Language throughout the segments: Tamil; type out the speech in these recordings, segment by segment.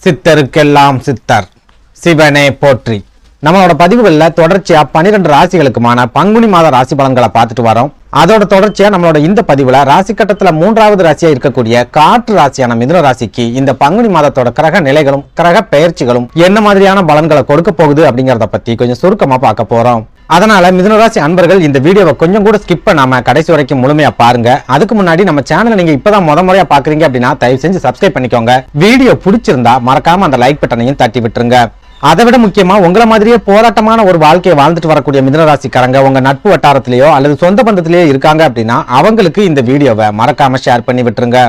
சித்தருக்கெல்லாம் சித்தர் சிவனே போற்றி. நம்மளோட பதிவுகளில் தொடர்ச்சியா 12 ராசிகளுக்குமான பங்குனி மாத ராசி பலன்களை பார்த்துட்டு வரோம். அதோட தொடர்ச்சியா நம்மளோட இந்த பதிவுல ராசி கட்டத்துல 3வது ராசியா இருக்கக்கூடிய காற்று ராசியான மிதுன ராசிக்கு இந்த பங்குனி மாதத்தோட கிரக நிலைகளும் கிரக பெயர்ச்சிகளும் என்ன மாதிரியான பலன்களை கொடுக்க போகுது அப்படிங்கறத பத்தி கொஞ்சம் சுருக்கமா பார்க்க போறோம். அதனால மிதுனராசி அன்பர்கள் இந்த வீடியோவை கொஞ்சம் கூட ஸ்கிப் பண்ணாம கடைசி வரைக்கும் முழுமையா பாருங்க. அதுக்கு முன்னாடி நம்ம சேனலை நீங்க இப்பதான் முறையா பாக்குறீங்க அப்படின்னா தயவு செஞ்சு சப்ஸ்கிரைப் பண்ணிக்கோங்க. வீடியோ பிடிச்சிருந்தா மறக்காம அந்த லைக் பட்டனையும் தட்டி விட்டுருங்க. அதை விட முக்கியமா உங்களை மாதிரியே போராட்டமான ஒரு வாழ்க்கையை வாழ்ந்துட்டு வரக்கூடிய மிதுனராசிக்காரங்க உங்க நட்பு வட்டாரத்திலேயோ அல்லது சொந்த பந்தத்திலேயோ இருக்காங்க அப்படின்னா அவங்களுக்கு இந்த வீடியோவை மறக்காம ஷேர் பண்ணி விட்டுருங்க.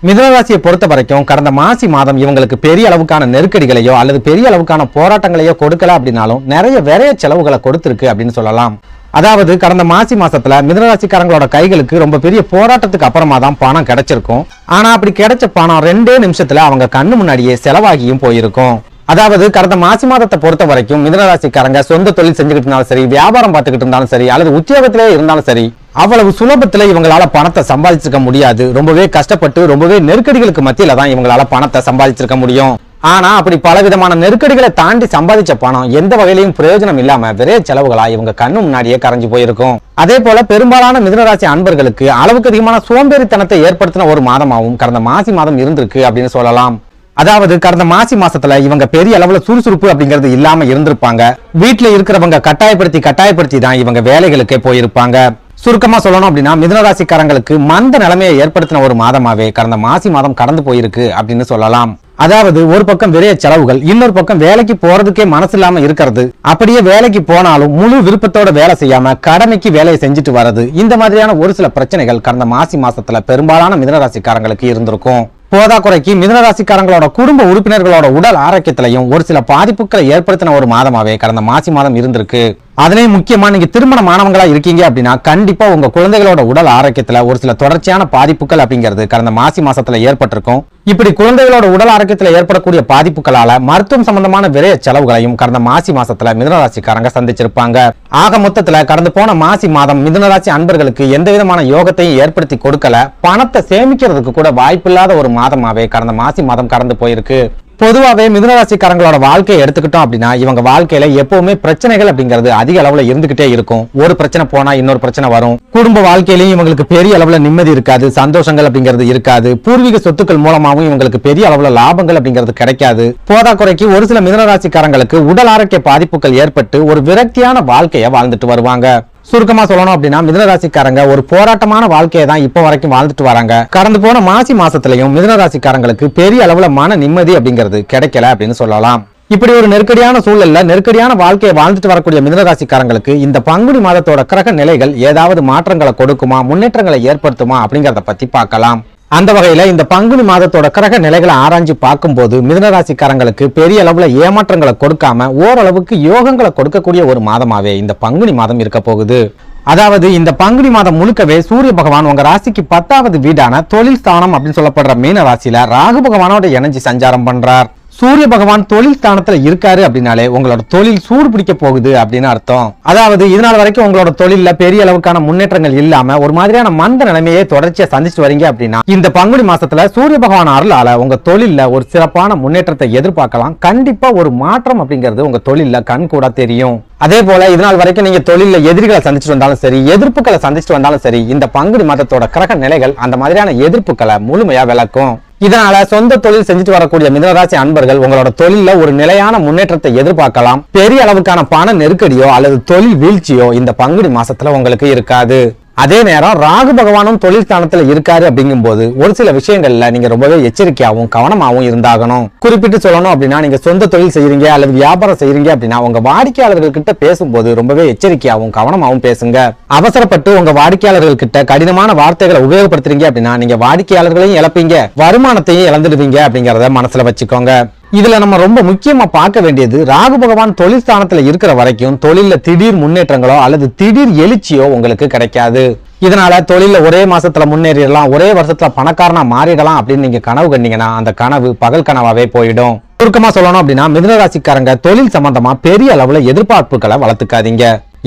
மிதுனராசியை பொறுத்த வரைக்கும் கடந்த மாதம் இவங்களுக்கு பெரிய அளவுக்கான நெருக்கடிகளையோ அல்லது பெரிய அளவுக்கான போராட்டங்களையோ கொடுக்கல அப்படின்னாலும் நிறைய செலவுகளை கொடுத்திருக்கு அப்படின்னு சொல்லலாம். அதாவது கடந்த மாசத்துல மிதுனராசிக்காரங்களோட கைகளுக்கு ரொம்ப பெரிய போராட்டத்துக்கு அப்புறமா தான் பணம் கிடைச்சிருக்கும். ஆனா அப்படி கிடைச்ச பணம் 2 நிமிஷத்துல அவங்க கண்ணு முன்னாடியே செலவாகியும் போயிருக்கும். அதாவது கடந்த மாதத்தை பொறுத்த வரைக்கும் மிதுனராசிக்காரங்க சொந்த தொழில் செஞ்சுக்கிட்டு இருந்தாலும் சரி, வியாபாரம் பார்த்துக்கிட்டு இருந்தாலும் சரி, அல்லது உத்தியோகத்திலே இருந்தாலும் சரி, அவ்வளவு சுலபத்துல இவங்களால பணத்தை சம்பாதிச்சிருக்க முடியாது. ரொம்பவே கஷ்டப்பட்டு ரொம்பவே நெருக்கடிகளுக்கு மத்தியில தான் இவங்களால பணத்தை சம்பாதிச்சிருக்க முடியும். ஆனா அப்படி பலவிதமான நெருக்கடிகளை தாண்டி சம்பாதிச்ச பணம் எந்த வகையிலையும் பிரயோஜனம் இல்லாம விரைய செலவுகளா இவங்க கண்ணு முன்னாடியே கரைஞ்சு போயிருக்கும். அதே போல பெரும்பாலான மிதுனராசி அன்பர்களுக்கு அளவுக்கு அதிகமான சோம்பேறித்தனத்தை ஏற்படுத்தின ஒரு மாதமாகவும் கடந்த மாதம் இருந்திருக்கு அப்படின்னு சொல்லலாம். அதாவது கடந்த மாசத்துல இவங்க பெரிய அளவுல சுறுசுறுப்பு அப்படிங்கிறது இல்லாம இருந்திருப்பாங்க. வீட்டுல இருக்கிறவங்க கட்டாயப்படுத்தி தான் இவங்க வேலைகளுக்கே போயிருப்பாங்க. சுருக்கமா சொல்லணும் அப்படின்னா மிதுனராசிக்காரங்களுக்கு மந்த நிலைமையை ஏற்படுத்தின ஒரு மாதமாவே கடந்த மாதம் கடந்து போயிருக்கு அப்படின்னு சொல்லலாம். அதாவது ஒரு பக்கம் விரைய செலவுகள், இன்னொரு பக்கம் வேலைக்கு போறதுக்கே மனசு இல்லாம இருக்கிறது, அப்படியே வேலைக்கு போனாலும் முழு விருப்பத்தோட வேலை செய்யாம கடமைக்கு வேலையை செஞ்சுட்டு வர்றது, இந்த மாதிரியான ஒரு சில பிரச்சனைகள் கடந்த மாசத்துல பெரும்பாலான மிதுனராசிக்காரங்களுக்கு இருந்திருக்கும். போதாக்குறைக்கு மிதுனராசிக்காரங்களோட குடும்ப உறுப்பினர்களோட உடல் ஆரோக்கியத்திலையும் ஒரு சில பாதிப்புகளை ஏற்படுத்தின ஒரு மாதமாவே கடந்த மாதம் இருந்திருக்கு. அதுலயும் முக்கியமா நீங்க திருமணமானவங்களா இருக்கீங்க அப்படின்னா கண்டிப்பா உங்க குழந்தைகளோட உடல் ஆரோக்கியத்துல ஒரு சில தொடர்ச்சியான பாதிப்புகள் அப்படிங்கிறது கடந்த மாசத்துல ஏற்பட்டிருக்கும். இப்படி குழந்தைகளோட உடல் ஆரோக்கியத்துல ஏற்படக்கூடிய பாதிப்புகளால மருத்துவம் சம்பந்தமான விரைய செலவுகளையும் கடந்த மாசத்துல மிதுனராசிக்காரங்க சந்திச்சிருப்பாங்க. ஆக மொத்தத்துல கடந்து போன மாதம் மிதுனராசி அன்பர்களுக்கு எந்த விதமான யோகத்தையும் ஏற்படுத்தி கொடுக்கல. பணத்தை சேமிக்கிறதுக்கு கூட வாய்ப்பில்லாத ஒரு மாதமாவே கடந்த மாதம் கடந்து போயிருக்கு. பொதுவாவே மிதுனராசிக்காரங்களோட வாழ்க்கையை எடுத்துக்கிட்டோம் அப்படின்னா இவங்க வாழ்க்கையில எப்பவுமே பிரச்சனைகள் அப்படிங்கிறது அதிக அளவுல இருந்துகிட்டே இருக்கும். ஒரு பிரச்சனை போனா இன்னொரு பிரச்சனை வரும். குடும்ப வாழ்க்கையிலையும் இவங்களுக்கு பெரிய அளவுல நிம்மதி இருக்காது, சந்தோஷங்கள் அப்படிங்கிறது இருக்காது. பூர்வீக சொத்துக்கள் மூலமாவும் இவங்களுக்கு பெரிய அளவுல லாபங்கள் அப்படிங்கிறது கிடைக்காது. போதாக்குறைக்கு ஒரு சில மிதுனராசிக்காரங்களுக்கு உடல் ஆரோக்கிய பாதிப்புகள் ஏற்பட்டு ஒரு விரக்தியான வாழ்க்கையை வாழ்ந்துட்டு வருவாங்க. சுருக்கமா சொல்லணும் அப்படின்னா மிதுனராசிக்காரங்க ஒரு போராட்டமான வாழ்க்கையை தான் இப்ப வரைக்கும் வாழ்ந்துட்டு வராங்க. கடந்து போன மாசத்திலையும் மிதுனராசிக்காரங்களுக்கு பெரிய அளவுல மன நிம்மதி அப்படிங்கிறது கிடைக்கல அப்படின்னு சொல்லலாம். இப்படி ஒரு நெருக்கடியான சூழல்ல நெருக்கடியான வாழ்க்கையை வாழ்ந்துட்டு வரக்கூடிய மிதுனராசிக்காரங்களுக்கு இந்த பங்குனி மாதத்தோட கிரக நிலைகள் ஏதாவது மாற்றங்களை கொடுக்குமா, முன்னேற்றங்களை ஏற்படுத்துமா அப்படிங்கறத பத்தி பார்க்கலாம். அந்த வகையில இந்த பங்குனி மாதத்தோட கிரக நிலைகளை ஆராய்ஞ்சு பார்க்கும்போது மிதுனராசிக்காரங்களுக்கு பெரிய அளவுல ஏமாற்றங்களை கொடுக்காம ஓரளவுக்கு யோகங்களை கொடுக்கக்கூடிய ஒரு மாதமாவே இந்த பங்குனி மாதம் இருக்க போகுது. அதாவது இந்த பங்குனி மாதம் முழுக்கவே சூரிய பகவான் உங்க ராசிக்கு 10வது வீடான தொழில் ஸ்தானம் அப்படின்னு சொல்லப்படுற மீன ராசியில ராகு பகவானோட இணைஞ்சு சஞ்சாரம் பண்றார். சூரிய பகவான் தொழில் ஸ்தானத்துல இருக்காரு அப்படின்னாலே உங்களோட தொழில் சூடு பிடிக்க போகுது அப்படின்னு அர்த்தம். அதாவது இதனால் வரைக்கும் உங்களோட தொழில பெரிய அளவுக்கான முன்னேற்றங்கள் இல்லாம ஒரு மாதிரியான மந்த நிலைமையை தொடர்ச்சியா சந்திச்சு வரீங்க அப்படின்னா இந்த பங்குனி மாசத்துல சூரிய பகவான் அருளால உங்க தொழில ஒரு சிறப்பான முன்னேற்றத்தை எதிர்பார்க்கலாம். கண்டிப்பா ஒரு மாற்றம் அப்படிங்கிறது உங்க தொழில கண் கூட தெரியும். அதே போல இதனால் வரைக்கும் நீங்க தொழில எதிரிகளை சந்திச்சுட்டு வந்தாலும் சரி, எதிர்ப்புகளை சந்திச்சுட்டு வந்தாலும் சரி, இந்த பங்குனி மாதத்தோட கிரக நிலைகள் அந்த மாதிரியான எதிர்ப்புகளை முழுமையா விளக்கும். இதனால சொந்த தொழில் செஞ்சுட்டு வரக்கூடிய மிதுனராசி அன்பர்கள் உங்களோட தொழில ஒரு நிலையான முன்னேற்றத்தை எதிர்பார்க்கலாம். பெரிய அளவுக்கான பண நெருக்கடியோ அல்லது தொழில் வீழ்ச்சியோ இந்த பங்குனி மாசத்துல உங்களுக்கு இருக்காது. அதே நேரம் ராகு பகவானும் தொழில் ஸ்தானத்துல இருக்காரு அப்படிங்கும் போது ஒரு சில விஷயங்கள்ல நீங்க ரொம்பவே எச்சரிக்கையாவும் கவனமாவும் இருந்தாகணும். குறிப்பிட்டு சொல்லணும் அப்படின்னா நீங்க சொந்த தொழில் செய்யறீங்க அல்லது வியாபாரம் செய்யறீங்க அப்படின்னா உங்க வாடிக்கையாளர்கள் கிட்ட பேசும்போது ரொம்பவே எச்சரிக்கையாவும் கவனமாவும் பேசுங்க. அவசரப்பட்டு உங்க வாடிக்கையாளர்கள் கிட்ட கடினமான வார்த்தைகளை உபயோகப்படுத்துறீங்க அப்படின்னா நீங்க வாடிக்கையாளர்களையும் இழப்பீங்க, வருமானத்தையும் இழந்துடுவீங்க அப்படிங்கறத மனசுல வச்சுக்கோங்க. இதுல நம்ம ரொம்ப முக்கியமா பார்க்க வேண்டியது ராகு பகவான் தொழில் ஸ்தானத்துல இருக்கிற வரைக்கும் தொழில திடீர் முன்னேற்றங்களோ அல்லது திடீர் எழுச்சியோ உங்களுக்கு கிடைக்காது. இதனால தொழில ஒரே மாசத்துல முன்னேறிடலாம், ஒரே வருஷத்துல பணக்காரனா மாறிடலாம் அப்படின்னு நீங்க கனவு கண்டீங்கன்னா அந்த கனவு பகல் கனவாவே போயிடும். சுருக்கமா சொல்லணும் அப்படின்னா மிதுனராசிக்காரங்க தொழில் சம்பந்தமா பெரிய அளவுல எதிர்பார்ப்புகளை வளர்த்துக்காதீங்க.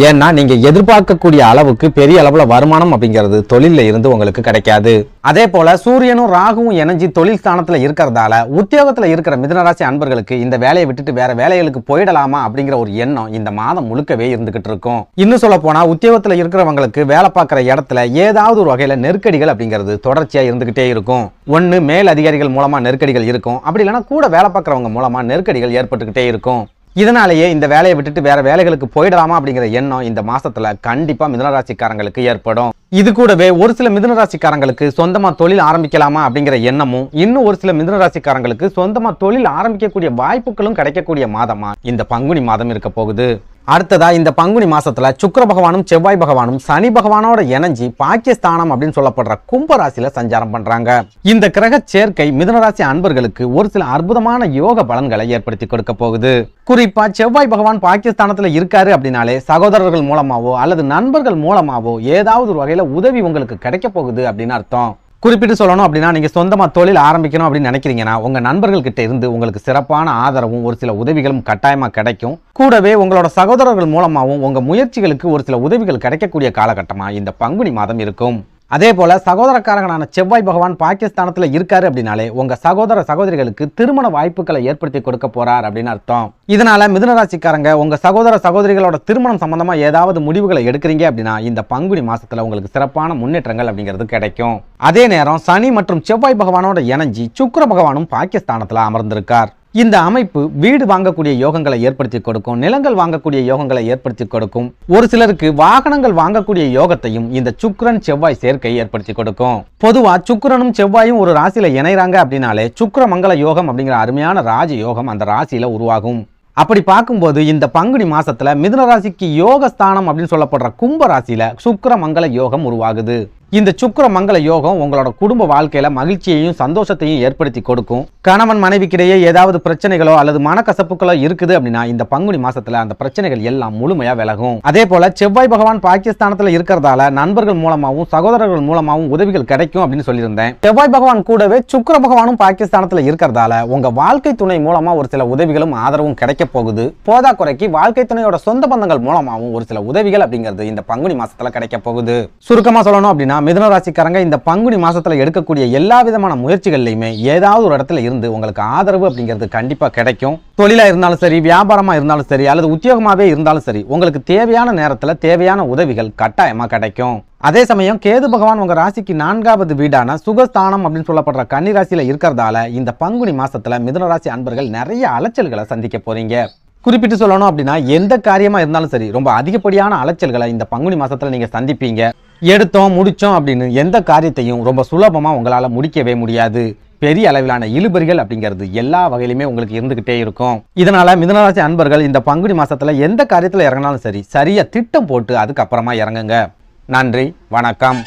ஏன்னா நீங்க எதிர்பார்க்கக்கூடிய அளவுக்கு பெரிய அளவுல வருமானம் அப்படிங்கிறது தொழில இருந்து உங்களுக்கு கிடைக்காது. அதே போல சூரியனும் ராகுவும் இணைஞ்சு தொழில் ஸ்தானத்துல இருக்கிறதால உத்தியோகத்துல இருக்கிற மிதுனராசி அன்பர்களுக்கு இந்த வேலையை விட்டுட்டு வேற வேலைகளுக்கு போயிடலாமா அப்படிங்கிற ஒரு எண்ணம் இந்த மாதம் முழுக்கவே இருந்துகிட்டு இருக்கும். இன்னும் சொல்ல போனா உத்தியோகத்துல இருக்கிறவங்களுக்கு வேலை பார்க்குற இடத்துல ஏதாவது ஒரு வகையில நெருக்கடிகள் அப்படிங்கிறது தொடர்ச்சியா இருந்துகிட்டே இருக்கும். ஒன்னு மேல் அதிகாரிகள் மூலமா நெருக்கடிகள் இருக்கும், அப்படி இல்லைன்னா கூட வேலை பார்க்குறவங்க மூலமா நெருக்கடிகள் ஏற்பட்டுக்கிட்டே இருக்கும். இதனாலேயே இந்த வேலையை விட்டுட்டு வேற வேலைகளுக்கு போயிடலாமா அப்படிங்கிற எண்ணம் இந்த மாசத்துல கண்டிப்பா மிதுனராசிக்காரங்களுக்கு ஏற்படும். இது கூடவே ஒரு சில மிதுனராசிக்காரங்களுக்கு சொந்தமா தொழில் ஆரம்பிக்கலாமா அப்படிங்கிற எண்ணமும், இன்னும் ஒரு சில மிதுனராசிக்காரங்களுக்கு சொந்தமா தொழில் ஆரம்பிக்கக்கூடிய வாய்ப்புகளும் கிடைக்கக்கூடிய மாதமா இந்த பங்குனி மாதம் இருக்க போகுது. அடுத்ததா இந்த பங்குனி மாசத்துல சுக்கிர பகவானும் செவ்வாய் பகவானும் சனி பகவானோட இணைஞ்சி பாக்கியஸ்தானம் அப்படின்னு சொல்லப்படுற கும்பராசியில சஞ்சாரம் பண்றாங்க. இந்த கிரக சேர்க்கை மிதுனராசி அன்பர்களுக்கு ஒரு சில அற்புதமான யோக பலன்களை ஏற்படுத்தி கொடுக்க போகுது. குறிப்பா செவ்வாய் பகவான் பாக்கியஸ்தானத்துல இருக்காரு அப்படின்னாலே சகோதரர்கள் மூலமாவோ அல்லது நண்பர்கள் மூலமாவோ ஏதாவது ஒரு வகையில உதவி உங்களுக்கு கிடைக்க போகுது அப்படின்னு அர்த்தம். குறிப்பிட்டு சொல்லணும் அப்படின்னா நீங்க சொந்தமா தொழில் ஆரம்பிக்கணும் அப்படின்னு நினைக்கிறீங்கன்னா உங்க நண்பர்கள் கிட்ட இருந்து உங்களுக்கு சிறப்பான ஆதரவும் ஒரு சில உதவிகளும் கட்டாயமா கிடைக்கும். கூடவே உங்களோட சகோதரர்கள் மூலமாகவும் உங்க முயற்சிகளுக்கு ஒரு சில உதவிகள் கிடைக்கக்கூடிய காலகட்டமா இந்த பங்குனி மாதம் இருக்கும். அதே போல சகோதரக்காரங்களான செவ்வாய் பகவான் பாகிஸ்தானத்துல இருக்காரு அப்படின்னாலே உங்க சகோதர சகோதரிகளுக்கு திருமண வாய்ப்புகளை ஏற்படுத்தி கொடுக்க போறார் அப்படின்னு அர்த்தம். இதனால மிதுனராசிக்காரங்க உங்க சகோதர சகோதரிகளோட திருமணம் சம்பந்தமா ஏதாவது முடிவுகளை எடுக்கிறீங்க அப்படின்னா இந்த பங்குனி மாசத்துல உங்களுக்கு சிறப்பான முன்னேற்றங்கள் அப்படிங்கிறது கிடைக்கும். அதே நேரம் சனி மற்றும் செவ்வாய் பகவானோட இணைஞ்சி சுக்கிர பகவானும் பாகிஸ்தானத்துல அமர்ந்திருக்கார். இந்த அமைப்பு வீடு வாங்கக்கூடிய யோகங்களை ஏற்படுத்தி கொடுக்கும், நிலங்கள் வாங்கக்கூடிய யோகங்களை ஏற்படுத்தி கொடுக்கும், ஒரு சிலருக்கு வாகனங்கள் வாங்கக்கூடிய யோகத்தையும் இந்த சுக்கிரன் செவ்வாய் சேர்க்கை ஏற்படுத்தி கொடுக்கும். பொதுவா சுக்கிரனும் செவ்வாயும் ஒரு ராசியில இணைறாங்க அப்படின்னாலே சுக்கிர மங்கள யோகம் அப்படிங்கிற அருமையான ராஜ யோகம் அந்த ராசியில உருவாகும். அப்படி பார்க்கும்போது இந்த பங்குனி மாசத்துல மிதுன ராசிக்கு யோக ஸ்தானம் அப்படின்னு சொல்லப்படுற கும்ப ராசியில சுக்கிர மங்கள யோகம் உருவாகுது. இந்த சுக்கிர மங்கள யோகம் உங்களோட குடும்ப வாழ்க்கையில மகிழ்ச்சியையும் சந்தோஷத்தையும் ஏற்படுத்தி கொடுக்கும். கணவன் மனைவிக்கிடையே ஏதாவது பிரச்சனைகளோ அல்லது மனக்கசப்புகளோ இருக்குது அப்படின்னா இந்த பங்குனி மாசத்துல அந்த பிரச்சனைகள் எல்லாம் முழுமையா விலகும். அதே போல செவ்வாய் பகவான் பாகிஸ்தானத்துல இருக்கிறதால நண்பர்கள் மூலமாகவும் சகோதரர்கள் மூலமாகவும் உதவிகள் கிடைக்கும் அப்படின்னு சொல்லியிருந்தேன். செவ்வாய் பகவான் கூடவே சுக்கிர பகவானும் பாகிஸ்தானத்துல இருக்கிறதால உங்க வாழ்க்கை துணை மூலமா ஒரு சில உதவிகளும் ஆதரவும் கிடைக்க போகுது. போதா குறைக்கு வாழ்க்கை துணையோட சொந்த பந்தங்கள் மூலமாகவும் ஒரு சில உதவிகள் அப்படிங்கிறது இந்த பங்குனி மாசத்துல கிடைக்க போகுது. சுருக்கமா சொல்லணும் அப்படின்னா மிதுன ராசிக்காரங்க இந்த பங்குனி மாசத்துல எடுக்கக்கூடிய எல்லா விதமான முயற்சிகள்லையுமே ஏதாவது ஒரு இடத்துல இருந்து உங்களுக்கு ஆதரவு அப்படிங்கிறது கண்டிப்பா கிடைக்கும். தொழிலா இருந்தாலும் சரி, வியாபாரமா இருந்தாலும் சரி, அல்லது உத்தியோகமாவே இருந்தாலும் சரி, உங்களுக்கு தேவையான நேரத்துல தேவையான உதவிகள் கட்டாயமா கிடைக்கும். அதே சமயம் கேது பகவான் உங்க ராசிக்கு 4வது வீடான சுகஸ்தானம் அப்படின்னு சொல்லப்படுற கன்னி ராசியில இருக்கிறதால இந்த பங்குனி மாசத்துல மிதுன ராசி அன்பர்கள் நிறைய அலைச்சல்களை சந்திக்க போறீங்க. குறிப்பிட்டு சொல்லணும் அப்படின்னா எந்த காரியமா இருந்தாலும் சரி ரொம்ப அதிகப்படியான அலைச்சல்களை இந்த பங்குனி மாசத்துல நீங்க சந்திப்பீங்க. எடுத்தோம் முடிச்சோம் அப்படின்னு எந்த காரியத்தையும் ரொம்ப சுலபமா உங்களால முடிக்கவே முடியாது. பெரிய அளவிலான இழுபறிகள் அப்படிங்கிறது எல்லா வகையிலுமே உங்களுக்கு இருந்துகிட்டே இருக்கும். இதனால மிதுனராசி அன்பர்கள் இந்த பங்குனி மாசத்துல எந்த காரியத்துல இறங்கினாலும் சரி, சரியா திட்டம் போட்டு அதுக்கப்புறமா இறங்குங்க. நன்றி, வணக்கம்.